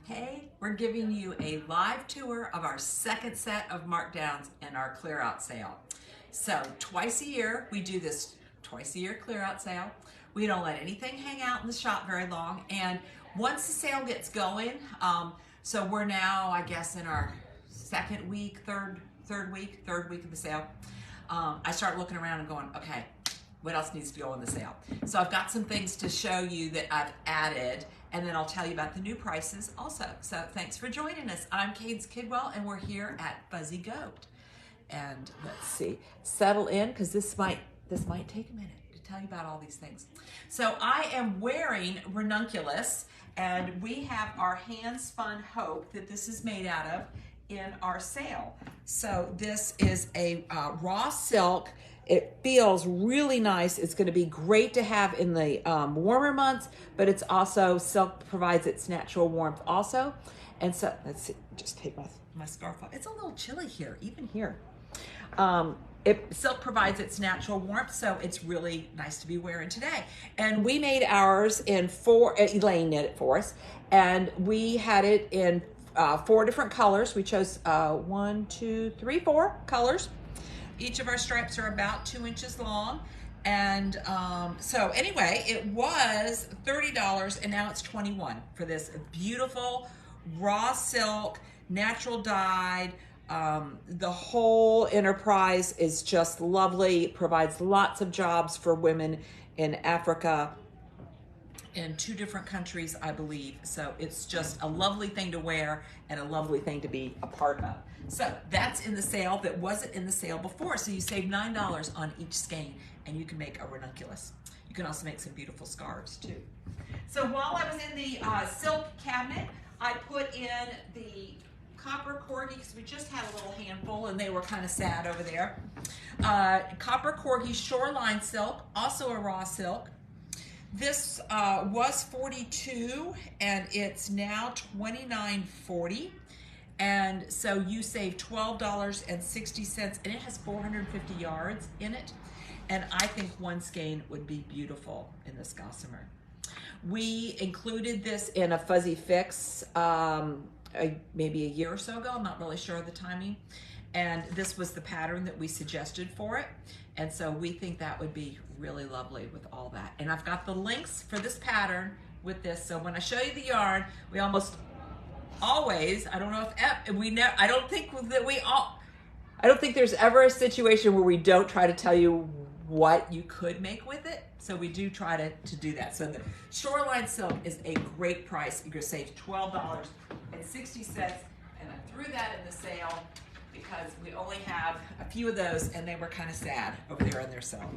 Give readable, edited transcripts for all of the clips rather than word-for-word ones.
Hey, we're giving you a live tour of our second set of markdowns in our clear out sale. So twice a year, we do this twice a year clear out sale. We don't let anything hang out in the shop very long. And once the sale gets going, so we're now, I guess, in our second week, third week of the sale. I start looking around and going, okay, what else needs to go on the sale? So I've got some things to show you that I've added, and then I'll tell you about the new prices also. So thanks for joining us. I'm Cadence Kidwell, and we're here at Fuzzy Goat. And let's see, settle in, because this might take a minute to tell you about all these things. So I am wearing ranunculus, and we have our Handspun Hope that this is made out of in our sale. So this is a raw silk. It feels really nice. It's going to be great to have in the warmer months, but it's also, silk provides its natural warmth also. And so, let's see, just take my scarf off. It's a little chilly here, even here. Silk provides its natural warmth, so it's really nice to be wearing today. And we made ours in Elaine knit it for us, and we had it in 4 different colors. We chose 1, 2, 3, 4 colors. Each of our stripes are about 2 inches long. And so anyway, it was $30 and now it's $21 for this beautiful raw silk, natural dyed. The whole enterprise is just lovely, provides lots of jobs for women in Africa, in 2 different countries, I believe. So it's just a lovely thing to wear and a lovely thing to be a part of. So that's in the sale that wasn't in the sale before. So you save $9 on each skein, and you can make a ranunculus. You can also make some beautiful scarves too. So while I was in the silk cabinet, I put in the copper corgi, because we just had a little handful and they were kind of sad over there. Copper corgi shoreline silk, also a raw silk. This was $42 and it's now $29.40, and so you save $12.60, and it has 450 yards in it, and I think one skein would be beautiful in this gossamer. We included this in a fuzzy fix maybe a year or so ago. I'm not really sure of the timing, and this was the pattern that we suggested for it. And so we think that would be really lovely with all that. And I've got the links for this pattern with this. So when I show you the yarn, we almost always, I don't know if we know, I don't think there's ever a situation where we don't try to tell you what you could make with it. So we do try to do that. So the shoreline silk is a great price. You're gonna save $12.60, and I threw that in the sale because we only have a few of those, and they were kind of sad over there in their sale.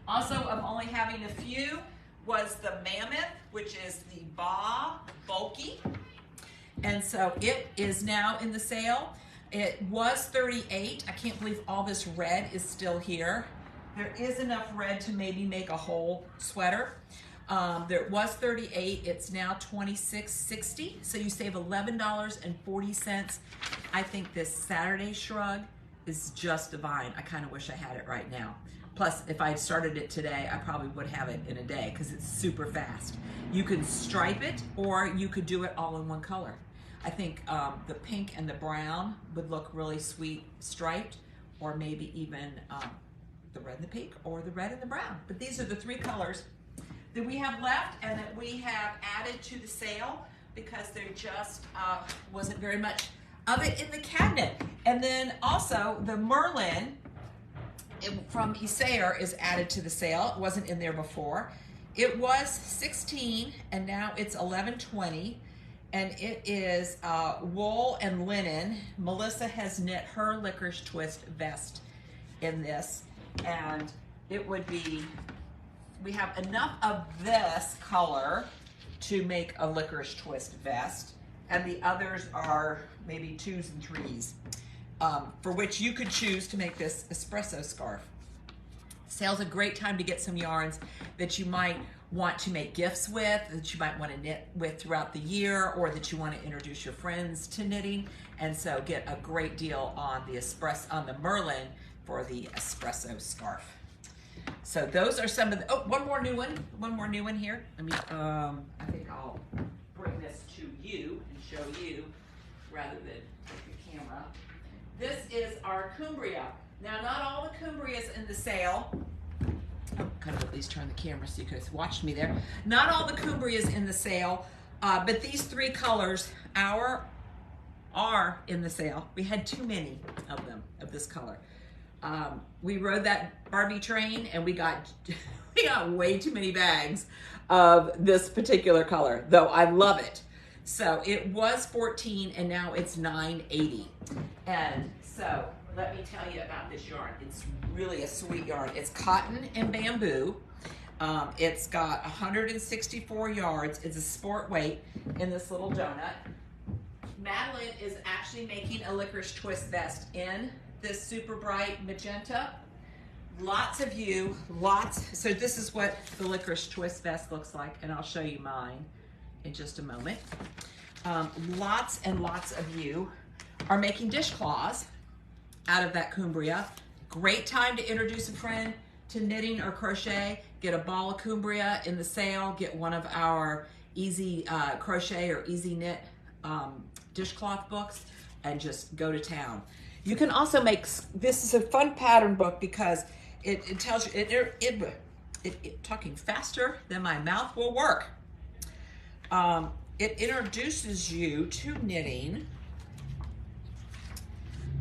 Also, of only having a few was the Mammoth, which is the Baah bulky, and so it is now in the sale. It was $38. I can't believe all this red is still here. There is enough red to maybe make a whole sweater. There was $38, it's now $26.60, so you save $11.40. I think this Saturday shrug is just divine. I kind of wish I had it right now. Plus, if I had started it today, I probably would have it in a day because it's super fast. You can stripe it, or you could do it all in one color. I think the pink and the brown would look really sweet striped, or maybe even the red and the pink, or the red and the brown. But these are the 3 colors that we have left and that we have added to the sale because there just wasn't very much of it in the cabinet. And then also the Merlin from Isager is added to the sale. It wasn't in there before. It was $16 and now it's $11.20, and it is wool and linen. Melissa has knit her licorice twist vest in this, and it would be, we have enough of this color to make a licorice twist vest, and the others are maybe 2s and 3s, for which you could choose to make this espresso scarf. Sale's a great time to get some yarns that you might want to make gifts with, that you might want to knit with throughout the year, or that you want to introduce your friends to knitting, and so get a great deal on the Merlin for the espresso scarf. So those are some of the, oh, one more new one here. Let me, I think I'll bring this to you. show you rather than take the camera. This is our Cumbria. Now, not all the Cumbrias in the sale. Oh, kind of at least turn the camera so you could watch me there. Not all the Cumbrias in the sale, but these 3 colors are in the sale. We had too many of them, of this color. We rode that Barbie train and we got way too many bags of this particular color, though I love it. So it was $14 and now it's $9.80. And so let me tell you about this yarn. It's really a sweet yarn. It's cotton and bamboo. It's got 164 yards. It's a sport weight in this little donut. Madeline is actually making a licorice twist vest in this super bright magenta. Lots of you, so this is what the licorice twist vest looks like, and I'll show you mine in just a moment. Lots and lots of you are making dishcloths out of that Cumbria. Great time to introduce a friend to knitting or crochet. Get a ball of Cumbria in the sale. Get one of our easy crochet or easy knit dishcloth books and just go to town. You can also make, this is a fun pattern book because it tells you, talking faster than my mouth will work. It introduces you to knitting.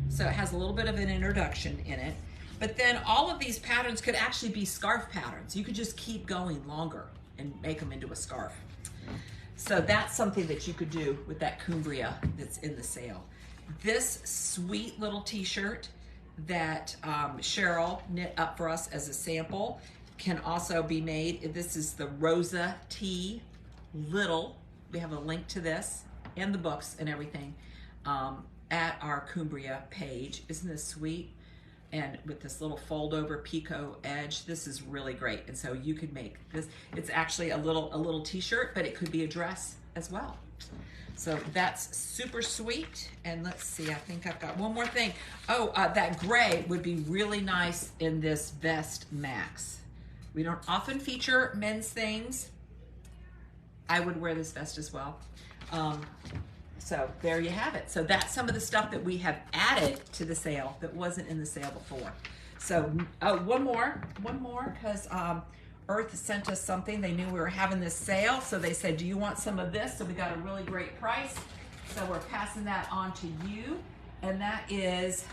So it has a little bit of an introduction in it. But then all of these patterns could actually be scarf patterns. You could just keep going longer and make them into a scarf. So that's something that you could do with that Cumbria that's in the sale. This sweet little t-shirt that Cheryl knit up for us as a sample can also be made. This is the Rosa T Little. We have a link to this and the books and everything at our Cumbria page. Isn't this sweet? And with this little fold over picot edge, this is really great. And so you could make this, it's actually a little t-shirt, but it could be a dress as well. So that's super sweet. And let's see, I think I've got one more thing. Oh, that gray would be really nice in this vest max. We don't often feature men's things. I would wear this vest as well. So there you have it. So that's some of the stuff that we have added to the sale that wasn't in the sale before. So one more, because Urth sent us something. They knew we were having this sale, so they said, do you want some of this? So we got a really great price. So we're passing that on to you. And that is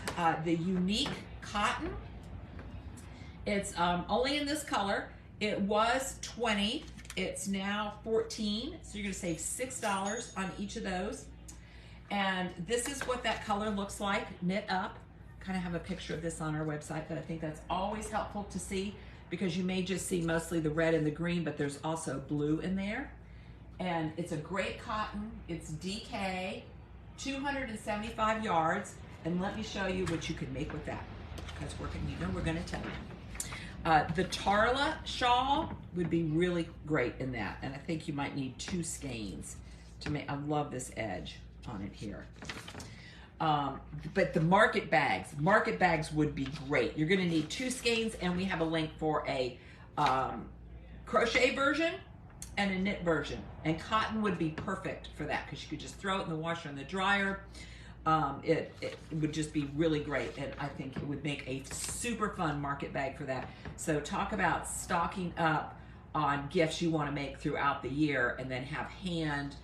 the Uneek Cotton. It's only in this color. It was $20. It's now $14. So you're gonna save $6 on each of those. And this is what that color looks like, knit up. Kind of have a picture of this on our website, but I think that's always helpful to see because you may just see mostly the red and the green, but there's also blue in there. And it's a great cotton. It's DK, 275 yards. And let me show you what you can make with that because we're gonna tell you. The Tarla shawl would be really great in that. And I think you might need 2 skeins to make, I love this edge on it here. But the market bags would be great. You're gonna need 2 skeins and we have a link for a crochet version and a knit version. And cotton would be perfect for that because you could just throw it in the washer and the dryer. It would just be really great, and I think it would make a super fun market bag for that. So talk about stocking up on gifts you want to make throughout the year and then have hand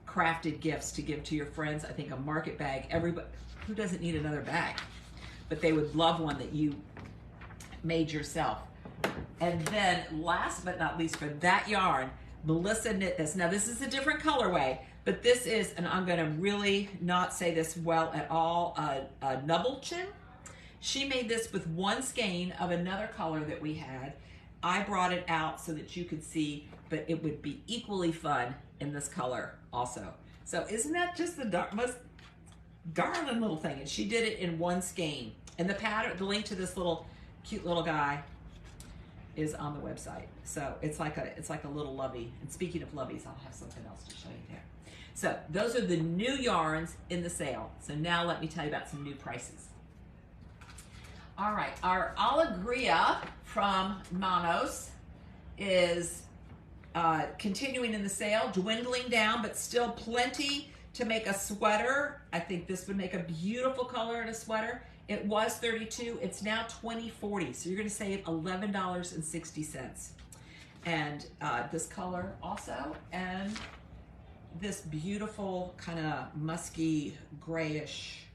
crafted gifts to give to your friends. I think a market bag, everybody, who doesn't need another bag? But they would love one that you made yourself. And then last but not least for that yarn, Melissa knit this. Now this is a different colorway, but this is, and I'm gonna really not say this well at all, a Nubblechin. She made this with 1 skein of another color that we had. I brought it out so that you could see, but it would be equally fun in this color also. So isn't that just the most darling little thing? And she did it in 1 skein. And the pattern, the link to this little cute little guy is on the website. So it's like a little lovey. And speaking of loveys, I'll have something else to show you there. So those are the new yarns in the sale. So now let me tell you about some new prices. All right, our Alegria from Manos is continuing in the sale, dwindling down, but still plenty To make a sweater, I think this would make a beautiful color in a sweater. It was $32, it's now $20.40, so you're gonna save $11.60. And this color also, and this beautiful kind of musky grayish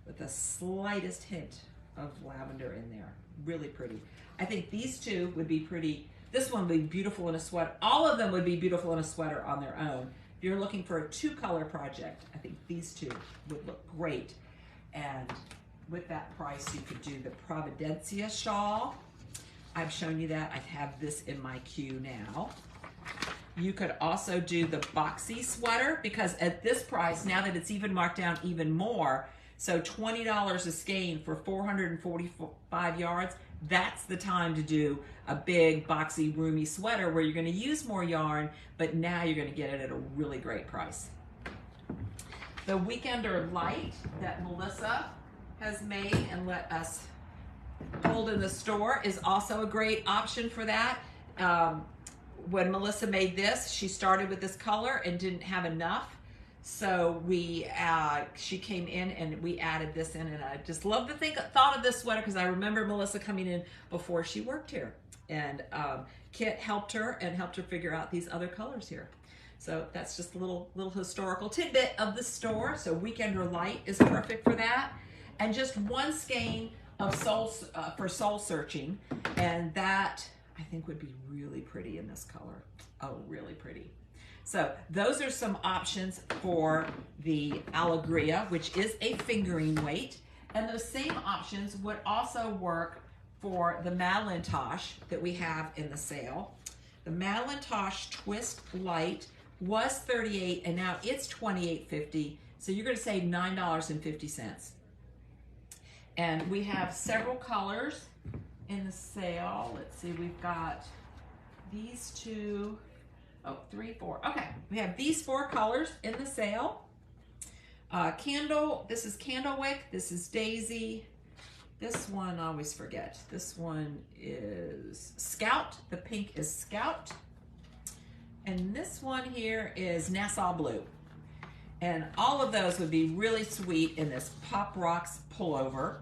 with the slightest hint of lavender in there. Really pretty. I think these two would be pretty. This one would be beautiful in a sweater. All of them would be beautiful in a sweater on their own. If you're looking for a 2-color project, I think these two would look great. And with that price, you could do the Providencia shawl. I've shown you that. I have this in my queue now. You could also do the boxy sweater, because at this price, now that it's even marked down even more, so $20 a skein for 445 yards, that's the time to do a big, boxy, roomy sweater where you're gonna use more yarn, but now you're gonna get it at a really great price. The Weekender Light that Melissa has made and let us hold in the store is also a great option for that. When Melissa made this, she started with this color and didn't have enough. So she came in and we added this in, and I just love the thought of this sweater because I remember Melissa coming in before she worked here, and Kit helped her figure out these other colors here. So that's just a little historical tidbit of the store. So Weekender Light is perfect for that, and just one skein of for soul searching, and that I think would be really pretty in this color. Oh, really pretty. So those are some options for the Alegria, which is a fingering weight. And those same options would also work for the Madelinetosh that we have in the sale. The Madelinetosh Twist Light was $38 and now it's $28.50. So you're gonna save $9.50. And we have several colors in the sale. Let's see, we've got these two. Oh, 3, 4. Okay, we have these 4 colors in the sale. This is Candlewick, this is Daisy. This one, I always forget. This one is Scout. The pink is Scout. And this one here is Nassau Blue. And all of those would be really sweet in this Pop Rocks pullover.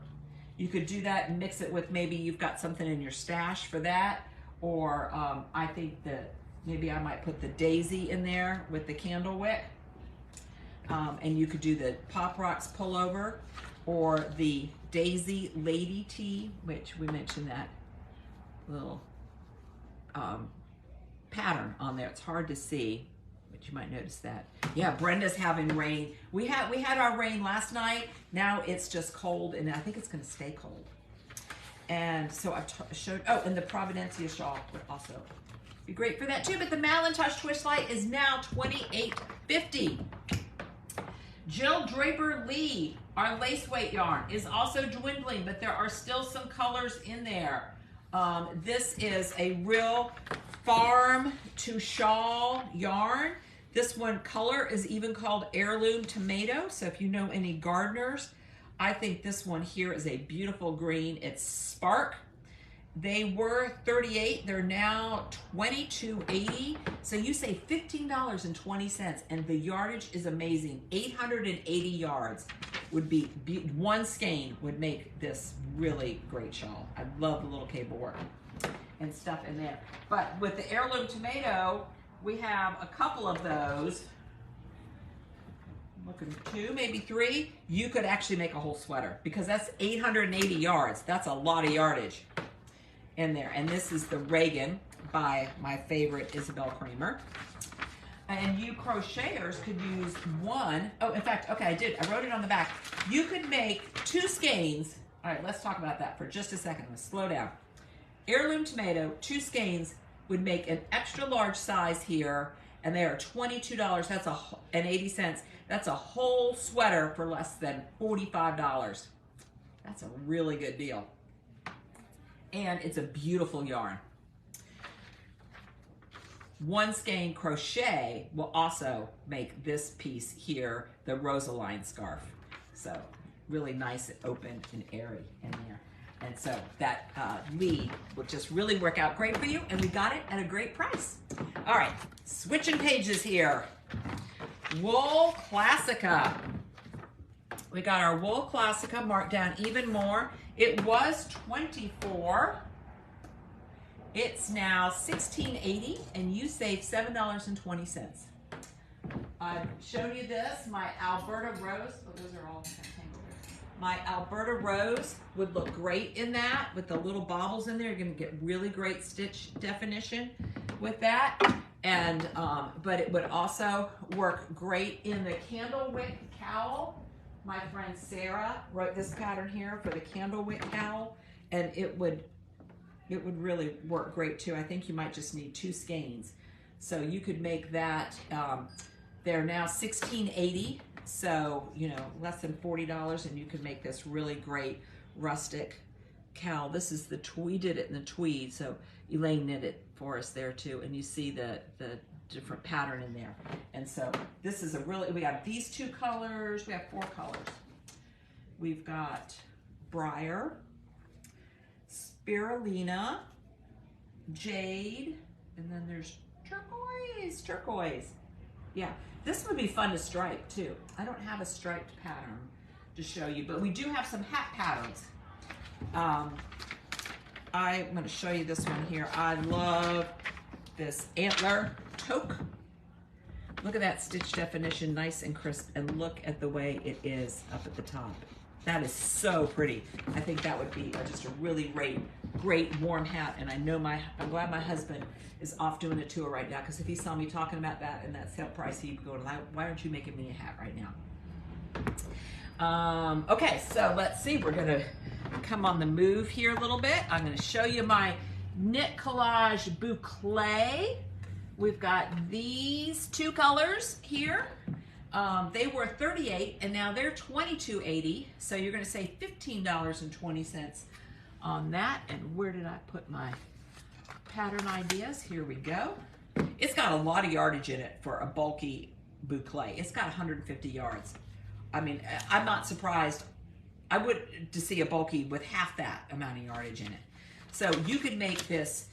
You could do that and mix it with, maybe you've got something in your stash for that. Or I think that maybe I might put the Daisy in there with the Candlewick. And you could do the Pop Rocks pullover or the Daisy Lady Tee, which we mentioned that little pattern on there. It's hard to see, but you might notice that. Yeah, Brenda's having rain. We had our rain last night. Now it's just cold, and I think it's going to stay cold. And so I showed, oh, and the Providencia shawl would also be great for that too. But the Madelinetosh Twist Light is now $28.50. Jill Draper Lee, our lace weight yarn, is also dwindling, but there are still some colors in there. This is a real farm to shawl yarn. This one color is even called Heirloom Tomato. So if you know any gardeners, I think this one here is a beautiful green. It's Spark. They were $38, they're now $22.80. So you save $15.20, and the yardage is amazing. 880 yards would be one skein would make this really great shawl. I love the little cable work and stuff in there. But with the Heirloom Tomato, we have a couple of those. I'm looking 2, maybe 3. You could actually make a whole sweater because that's 880 yards. That's a lot of yardage in there. And this is the Reagan by my favorite Isabel Kramer. And you crocheters could use one. Oh, in fact, okay, I wrote it on the back. You could make 2 skeins. All right, let's talk about that for just a second. Let's slow down. Heirloom Tomato, 2 skeins would make an extra large size here, and they are $22. That's and 80 cents. That's a whole sweater for less than $45. That's a really good deal. And it's a beautiful yarn. One skein crochet will also make this piece here the Rosaline scarf. So really nice, open and airy in there. And so that Lee will just really work out great for you, and we got it at a great price. All right, switching pages here. Wool Classica. We got our Wool Classica marked down even more. It was $24. It's now $16.80, and you save $7.20. I've shown you this, my Alberta Rose. Oh, those are all tangled. My Alberta Rose would look great in that with the little bobbles in there. You're going to get really great stitch definition with that. And but it would also work great in the candlewick cowl. My friend Sarah wrote this pattern here for the candlewick cowl, and it would really work great too. I think you might just need 2 skeins. So you could make that, they're now $16.80, so, you know, less than $40, and you could make this really great rustic cowl. This is the, we did it in the tweed, so Elaine knit it for us there too, and you see the different pattern in there. And so this is a really, we have these 2 colors, we have 4 colors. We've got Briar, Spirulina, Jade, and then there's turquoise. Yeah, this would be fun to stripe too. I don't have a striped pattern to show you, but we do have some hat patterns. I'm going to show you this one here. I love this antler toque. Look at that stitch definition, nice and crisp, and look at the way it is up at the top. That is so pretty. I think that would be just a really great warm hat. And I know I'm glad my husband is off doing a tour right now, because if he saw me talking about that and that sale price, he'd go, why aren't you making me a hat right now? Okay, so let's see. We're gonna come on the move here a little bit. I'm gonna show you my knit collage boucle. We've got these 2 colors here. They were $38 and now they're $22.80. So you're going to save $15.20 on that. And where did I put my pattern ideas? Here we go. It's got a lot of yardage in it for a bulky boucle. It's got 150 yards. I mean, I'm not surprised. I would to see a bulky with half that amount of yardage in it. So you could make this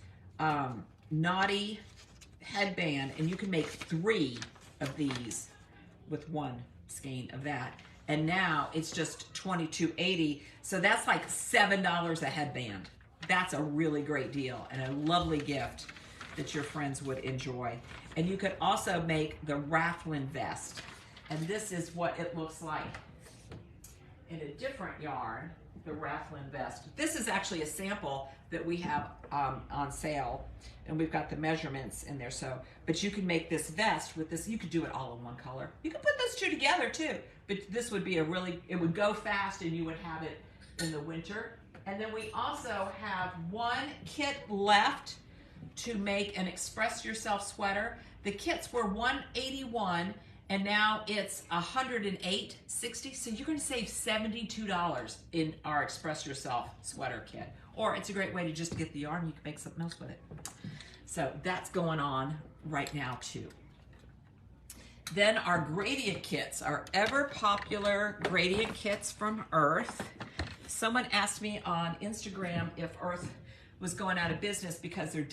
knotty headband, and you can make 3 of these with 1 skein of that, and now it's just $22.80. So that's like $7 a headband. That's a really great deal and a lovely gift that your friends would enjoy. And you could also make the Raflin vest, and this is what it looks like in a different yarn, the Raflin vest. This is actually a sample that we have on sale, and we've got the measurements in there. So, but you can make this vest with this. You could do it all in 1 color. You could put those 2 together too, but this would be it would go fast, and you would have it in the winter. And then we also have 1 kit left to make an Express Yourself sweater. The kits were $181, and now it's $108.60. So you're going to save $72 in our Express Yourself sweater kit. Or it's a great way to just get the yarn. You can make something else with it. So that's going on right now too. Then our gradient kits, our ever popular gradient kits from Urth. Someone asked me on Instagram if Urth was going out of business because they're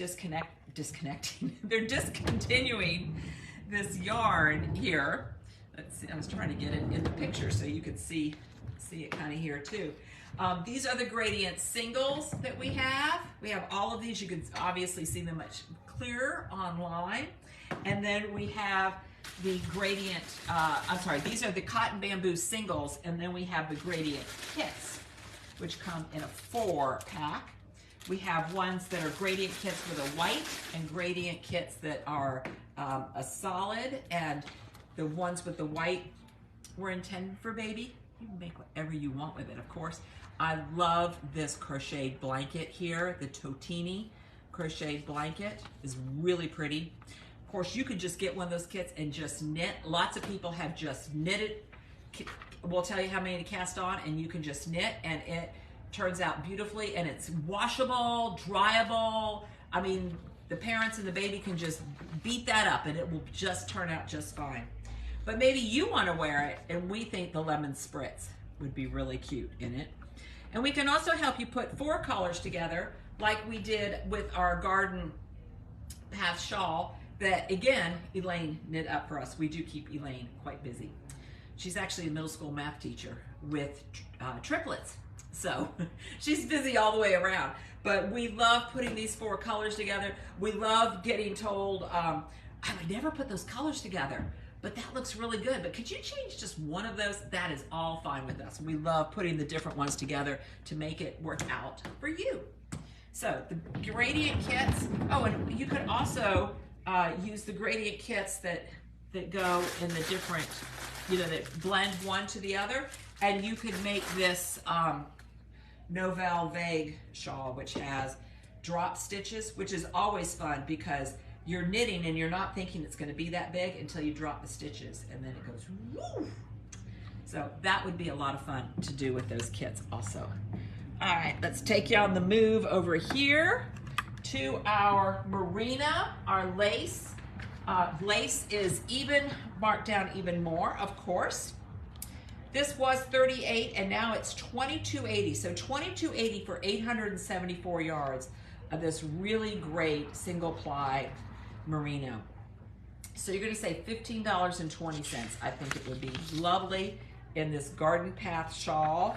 they're discontinuing this yarn here. Let's see, I was trying to get it in the picture so you could see it kind of here too. These are the gradient singles that we have. We have all of these. You can obviously see them much clearer online. And then we have the gradient, these are the cotton bamboo singles, and then we have the gradient kits, which come in a 4-pack. We have ones that are gradient kits with a white, and gradient kits that are a solid, and the ones with the white were intended for baby. You can make whatever you want with it, of course. I love this crocheted blanket here. The Totini crocheted blanket is really pretty. Of course, you could just get one of those kits and just knit. Lots of people have just knitted. We'll tell you how many to cast on, and you can just knit, and it turns out beautifully, and it's washable, dryable. I mean, the parents and the baby can just beat that up, and it will just turn out just fine. But maybe you want to wear it, and we think the lemon spritz would be really cute in it. And we can also help you put 4 colors together, like we did with our garden path shawl. that, again, Elaine knit up for us. We do keep Elaine quite busy. She's actually a middle school math teacher with triplets. So she's busy all the way around. But we love putting these 4 colors together. We love getting told, I would never put those colors together, but that looks really good. But could you change just one of those? That is all fine with us. We love putting the different ones together to make it work out for you. So the gradient kits, oh, and you could also use the gradient kits that go in the different, that blend one to the other. And you could make this Nouvelle Vague shawl, which has drop stitches, which is always fun because you're knitting and you're not thinking it's going to be that big until you drop the stitches, and then it goes woo. So that would be a lot of fun to do with those kits also. All right, let's take you on the move over here to our merino, our lace. Lace is even marked down even more, of course. This was $38 and now it's $22.80. So $22.80 for 874 yards of this really great single ply merino. So you're going to say $15.20. I think it would be lovely in this garden path shawl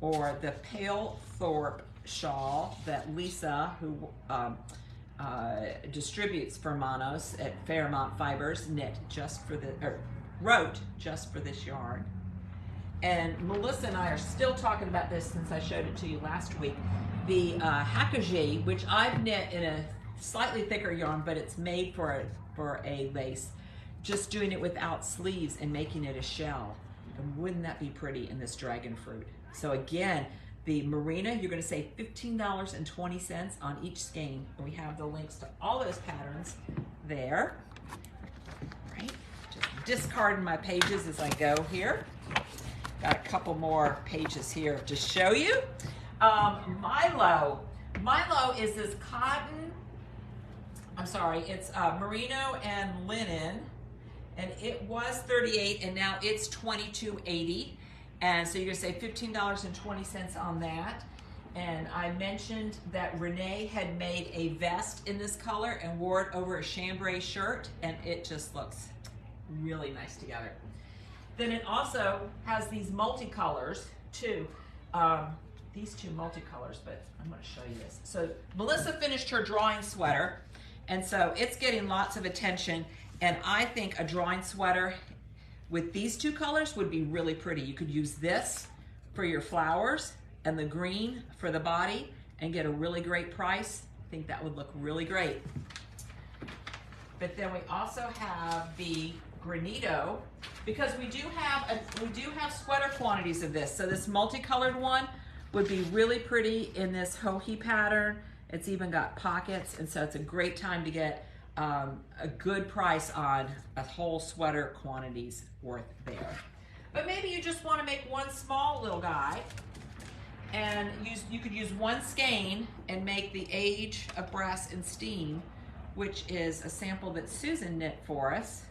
or the Pale Thorpe shawl that Lisa, who distributes for Manos at Fairmont Fibers, wrote just for this yarn. And Melissa and I are still talking about this since I showed it to you last week. The Hackagee, which I've knit in a slightly thicker yarn, but it's made for a lace. Just doing it without sleeves and making it a shell. And wouldn't that be pretty in this dragon fruit? So again, the merino, you're going to save $15.20 on each skein. And we have the links to all those patterns there. Right? Just discarding my pages as I go here. Got a couple more pages here to show you. Milo. Milo is this cotton, it's merino and linen, and it was $38 and now it's $22.80. And so you're gonna say $15.20 on that. And I mentioned that Renee had made a vest in this color and wore it over a chambray shirt, and it just looks really nice together. Then it also has these multicolors too. These two multicolors, but I'm gonna show you this. So Melissa finished her drawing sweater, and so it's getting lots of attention, and I think a drawing sweater with these two colors would be really pretty. You could use this for your flowers and the green for the body and get a really great price. I think that would look really great. But then we also have the granito, because we do have sweater quantities of this. So this multicolored one would be really pretty in this Hohe pattern. It's even got pockets, and so it's a great time to get a good price on a whole sweater quantities worth there. But maybe you just want to make one small little guy, and you could use one skein and make the Age of Brass and Steam, which is a sample that Susan knit for us.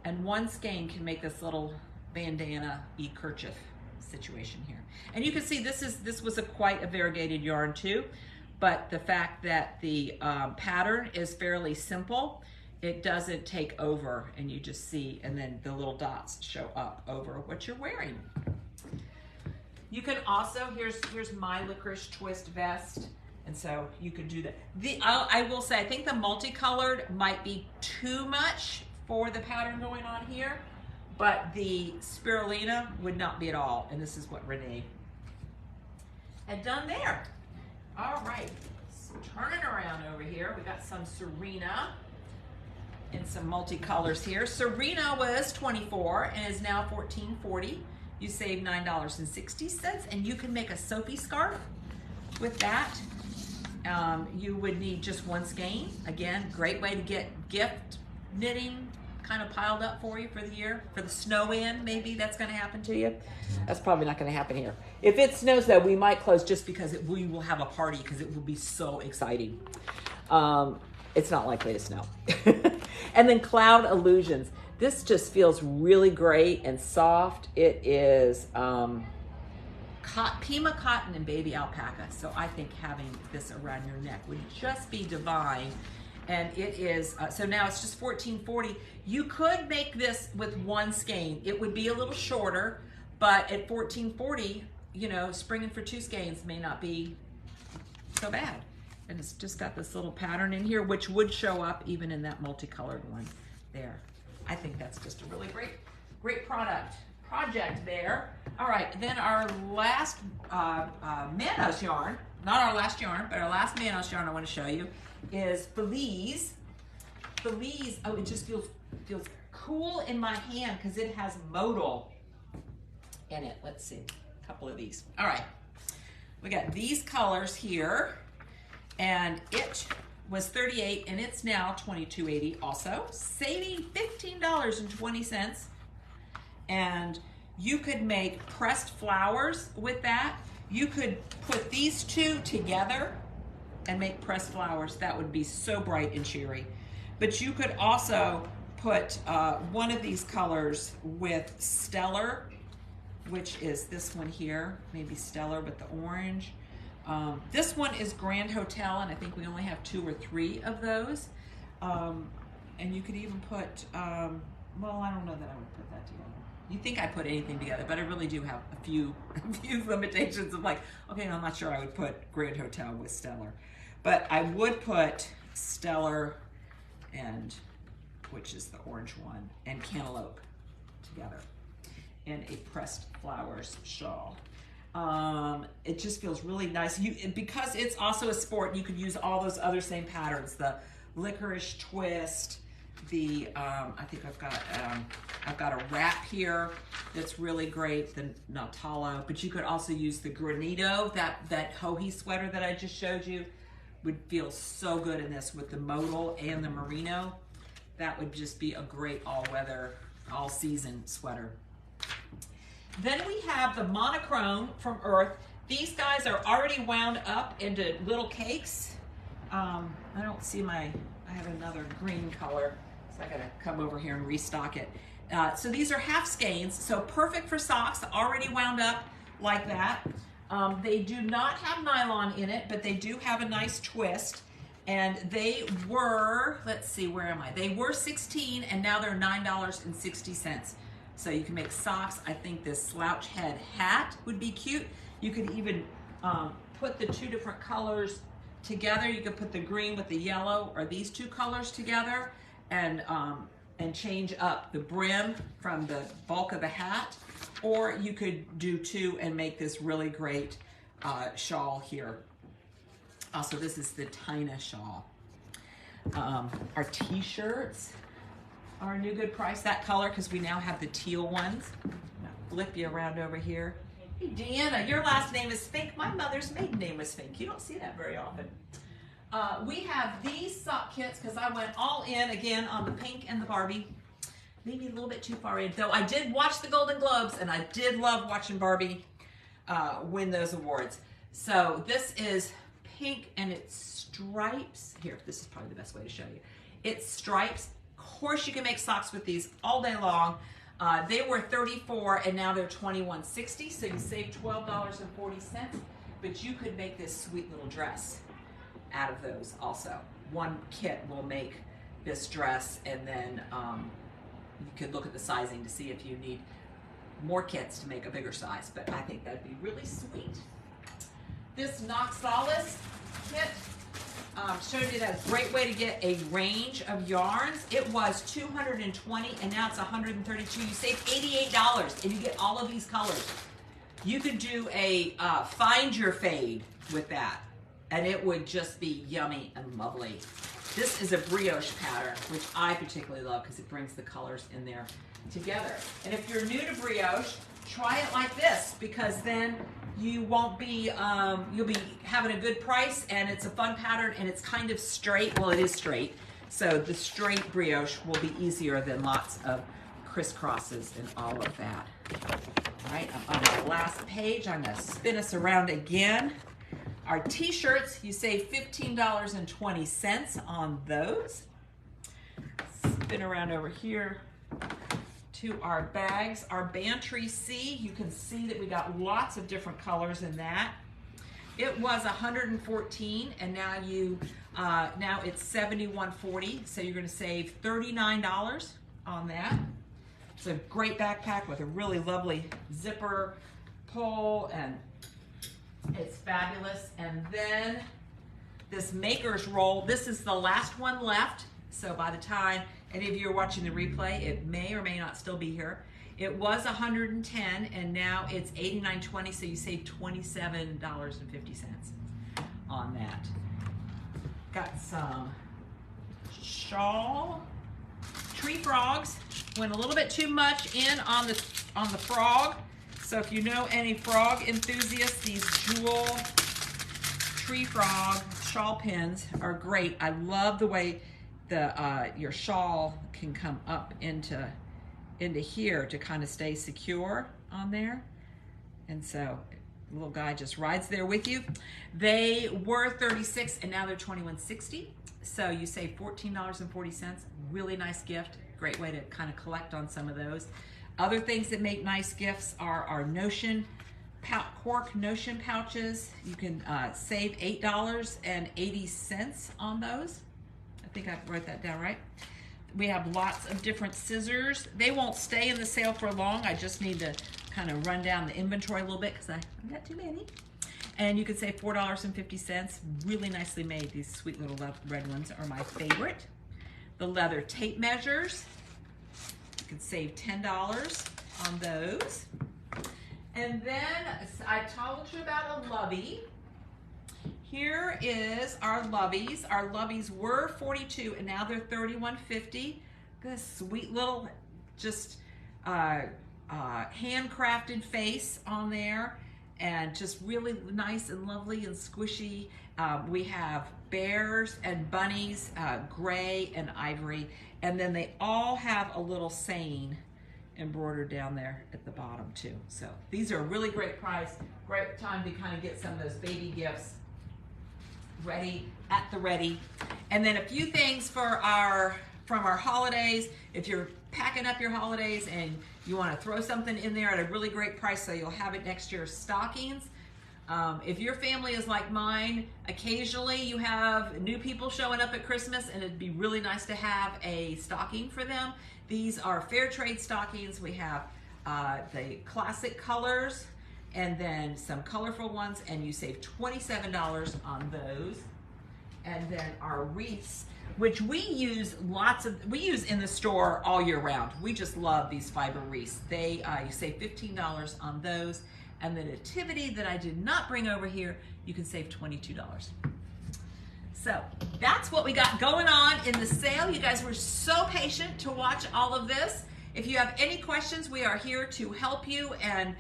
And one skein can make this little bandana-y kerchief situation here. And you can see this was quite a variegated yarn too, but the fact that the pattern is fairly simple, it doesn't take over, and you just see, and then the little dots show up over what you're wearing. You can also, here's my licorice twist vest, and so you could do that. I will say, I think the multicolored might be too much for the pattern going on here, but the spirulina would not be at all, and this is what Renee had done there. All right, so turning around over here, we got some Serena and some multicolors here. Serena was $24 and is now $14.40. You save $9.60, and you can make a Sophie scarf with that. You would need just one skein. Again, great way to get gift knitting kind of piled up for you for the year. For the snow in, maybe that's going to happen to you. That's probably not going to happen here. If it snows though, we might close just because we will have a party, because it will be so exciting. It's not likely to snow. And then Cloud Illusions. This just feels really great and soft. It is Pima cotton and baby alpaca. So I think having this around your neck would just be divine. And it is, so now it's just $14.40. You could make this with one skein. It would be a little shorter, but at $14.40, you know, springing for 2 skeins may not be so bad. And it's just got this little pattern in here, which would show up even in that multicolored one there. I think that's just a really great project there. All right, then our last Manos yarn, not our last yarn, but our last Manos yarn I want to show you is Belize. Belize, oh, it just feels cool in my hand because it has modal in it. Let's see, a couple of these. All right, we got these colors here, and it was $38 and it's now $22.80 also, saving $15.20. And you could make pressed flowers with that. You could put these two together and make pressed flowers. That would be so bright and cheery. But you could also put one of these colors with Stellar, which is this one here, maybe Stellar with the orange. This one is Grand Hotel, and I think we only have 2 or 3 of those. And you could even put, well, I don't know that I would put that together. You think I put anything together, but I really do have a few limitations of like, okay, I'm not sure I would put Grand Hotel with Stellar. But I would put Stellar and, which is the orange one, and Cantaloupe together in a pressed flowers shawl. It just feels really nice. Because it's also a sport, you could use all those other same patterns, the licorice twist, the I think I've got a wrap here that's really great, the Nautala, but you could also use the Granito, that Hohi sweater that I just showed you would feel so good in this with the modal and the merino. That would just be a great all-weather, all-season sweater. Then we have the monochrome from Urth. These guys are already wound up into little cakes. I don't see I have another green color, so I gotta come over here and restock it. So these are half skeins, so perfect for socks, already wound up like that. They do not have nylon in it, but they do have a nice twist. And they were, let's see, where am I? They were $16 and now they're $9.60. So you can make socks. I think this slouch head hat would be cute. You could even put the 2 different colors together. You could put the green with the yellow or these 2 colors together and change up the brim from the bulk of the hat. Or you could do 2 and make this really great shawl here. Also, this is the Tina shawl. Our t-shirts are a new good price, that color, because we now have the teal ones. Flip you around over here. Hey, Deanna, your last name is Fink. My mother's maiden name was Fink. You don't see that very often. We have these sock kits, because I went all in again on the pink and the Barbie. Maybe a little bit too far in, though I did watch the Golden Globes, and I did love watching Barbie win those awards. So this is pink and it's stripes. Here, this is probably the best way to show you. It's stripes. Of course you can make socks with these all day long. They were $34 and now they're $21.60, so you save $12.40, but you could make this sweet little dress out of those also. One kit will make this dress, and then you could look at the sizing to see if you need more kits to make a bigger size, but I think that'd be really sweet. This Noxalis kit showed you that a great way to get a range of yarns. It was $220 and now it's $132. You save $88 and you get all of these colors. You could do a find your fade with that and it would just be yummy and lovely. This is a brioche pattern, which I particularly love because it brings the colors in there together. And if you're new to brioche, try it like this, because then you won't be, you'll be having a good price, and it's a fun pattern, and it's kind of straight. Well, it is straight. So the straight brioche will be easier than lots of crisscrosses and all of that. All right, I'm on the last page. I'm gonna spin us around again. Our t-shirts, you save $15.20 on those. Spin around over here to our bags. Our Bantry C, you can see that we got lots of different colors in that. It was 114, and now now it's 71.40. So you're going to save $39 on that. It's a great backpack with a really lovely zipper pull, and it's fabulous. And then this maker's roll. This is the last one left. So by the time any of you are watching the replay, it may or may not still be here. It was 110, and now it's 89.20, so you save $27.50 on that. Got some shawl. Tree frogs. Went a little bit too much in on the frog. So if you know any frog enthusiasts, these jewel tree frog shawl pins are great. I love the way your shawl can come up into here to kind of stay secure on there. And so the little guy just rides there with you. They were $36 and now they're $21.60. So you save $14.40. Really nice gift. Great way to kind of collect on some of those. Other things that make nice gifts are our cork notion pouches. You can save $8.80 on those. I think I wrote that down right. We have lots of different scissors. They won't stay in the sale for long. I just need to kind of run down the inventory a little bit because I've got too many. And you can save $4.50. Really nicely made. These sweet little red ones are my favorite. The leather tape measures. You can save $10 on those. And then I told you about a lovey. Here is our loveys. Our loveys were $42 and now they're $31.50. This sweet little just handcrafted face on there, and just really nice and lovely and squishy. We have bears and bunnies, gray and ivory, and then they all have a little saying embroidered down there at the bottom too. So these are a really great price. Great time to kind of get some of those baby gifts ready at the ready. And then a few things from our holidays. If you're packing up your holidays and you want to throw something in there at a really great price so you'll have it next year, stockings. If your family is like mine, occasionally you have new people showing up at Christmas, and it'd be really nice to have a stocking for them. These are fair trade stockings. We have the classic colors and then some colorful ones, and you save $27 on those. And then our wreaths, which we use in the store all year round. We just love these fiber wreaths. You save $15 on those. And the nativity that I did not bring over here, you can save $22. So that's what we got going on in the sale. You guys were so patient to watch all of this. If you have any questions, we are here to help you and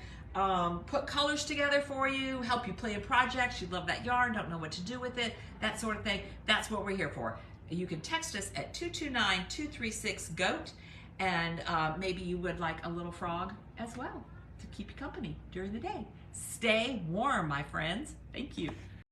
put colors together for you, help you plan projects. You love that yarn, don't know what to do with it, that sort of thing. That's what we're here for. You can text us at 229-236-GOAT, and maybe you would like a little frog as well to keep you company during the day. Stay warm, my friends. Thank you.